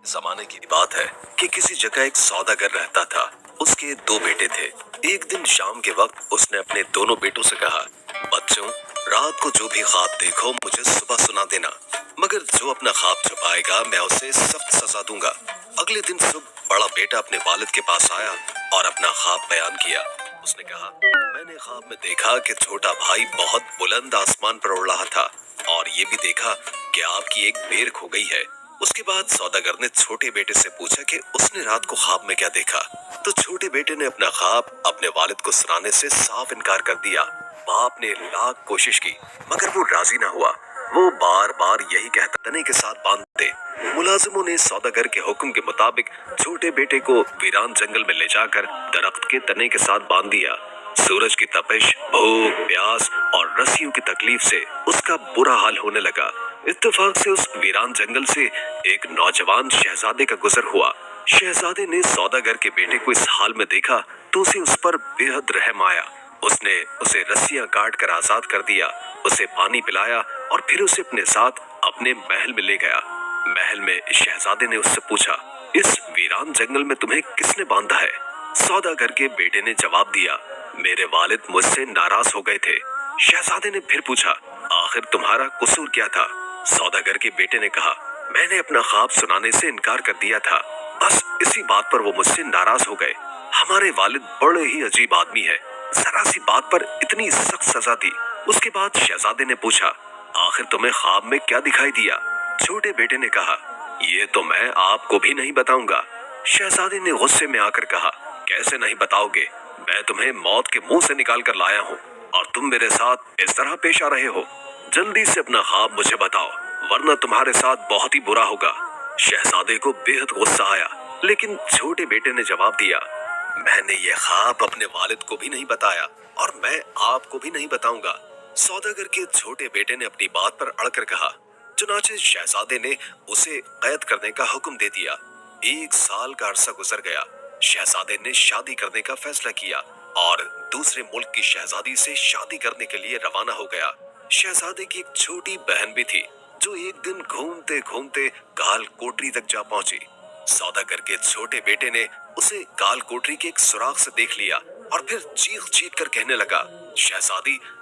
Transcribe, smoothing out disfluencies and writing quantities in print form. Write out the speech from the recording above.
जमाने की बात है कि किसी जगह एक सौदागर रहता था। उसके दो बेटे थे। एक दिन शाम के वक्त उसने अपने दोनों बेटों से कहा, बच्चों, रात को जो भी ख्वाब देखो मुझे सुबह सुना देना, मगर जो अपना ख्वाब छुपाएगा मैं उसे सख्त सजा दूंगा। अगले दिन सुबह बड़ा बेटा अपने वालिद के पास आया और अपना ख्वाब बयान किया। उसने कहा, मैंने ख्वाब में देखा कि छोटा भाई बहुत बुलंद आसमान पर उड़ रहा था और ये भी देखा कि आपकी एक बेर खो गई है। उसके बाद सौदागर ने छोटे बेटे से पूछा कि उसने रात को ख्वाब में क्या देखा। तो छोटे बेटे ने अपना ख्वाब अपने वालिद को सुनाने से साफ इनकार कर दिया। बाप ने लाख कोशिश की मगर वो राजी ना हुआ। वो बार बार यही कहता, तने के साथ बांधते। मुलाजिमों ने सौदागर के हुक्म के मुताबिक छोटे बेटे को वीरान जंगल में ले जाकर दरख्त के तने के साथ बांध दिया। सूरज की तपिश, भूख, प्यास और रस्सियों की तकलीफ से उसका बुरा हाल होने लगा। इत्तेफाक से उस वीरान जंगल से एक नौजवान शहजादे का गुजर हुआ। शहजादे ने सौदागर के बेटे को इस हाल में देखा तो उसे उस पर बेहद रहम आया। उसने उसे रस्सियां काट कर आजाद कर दिया, उसे पानी पिलाया और फिर उसे अपने साथ अपने महल में ले गया। महल में शहजादे ने उससे पूछा, इस वीरान जंगल में तुम्हें किसने बांधा है? सौदागर के बेटे ने जवाब दिया, मेरे वालिद मुझसे नाराज हो गए थे। शहजादे ने फिर पूछा, आखिर तुम्हारा कसूर क्या था? सौदागर के बेटे ने कहा, मैंने अपना ख्वाब सुनाने से इनकार कर दिया था, बस इसी बात पर वो मुझसे नाराज हो गए। हमारे वालिद बड़े ही अजीब आदमी है, जरा सी बात पर इतनी सख्त सजा दी। उसके बाद शहजादे ने पूछा, आखिर तुम्हें ख्वाब में क्या दिखाई दिया? छोटे बेटे ने कहा, ये तो मैं आपको भी नहीं बताऊंगा। शहजादे ने गुस्से में आकर कहा, कैसे नहीं बताओगे? मैं तुम्हें मौत के मुंह से निकाल कर लाया हूँ और तुम मेरे साथ इस तरह पेश आ रहे हो। जल्दी से अपना ख्वाब मुझे बताओ, वरना तुम्हारे साथ बहुत ही बुरा होगा। शहजादे को बेहद गुस्सा आया, लेकिन छोटे बेटे ने जवाब दिया, मैंने ये ख्वाब अपने वालिद को भी नहीं बताया और मैं आपको भी नहीं बताऊंगा। सौदागर के छोटे बेटे ने अपनी बात पर अड़कर कहा। चुनाचे शहजादे ने उसे कैद करने का हुक्म दे दिया। 1 साल का अरसा गुजर गया। शहजादे ने शादी करने का फैसला किया और दूसरे मुल्क की शहजादी से शादी करने के लिए रवाना हो गया। शहजादे की एक छोटी बहन भी थी जो एक दिन घूमते घूमते काल कोठरी तक जा पहुंची। सौदागर के छोटे बेटे ने उसे काल कोठरी के एक सुराख से देख लिया और फिर चीख चीख कर कहने लगा, शहजादी,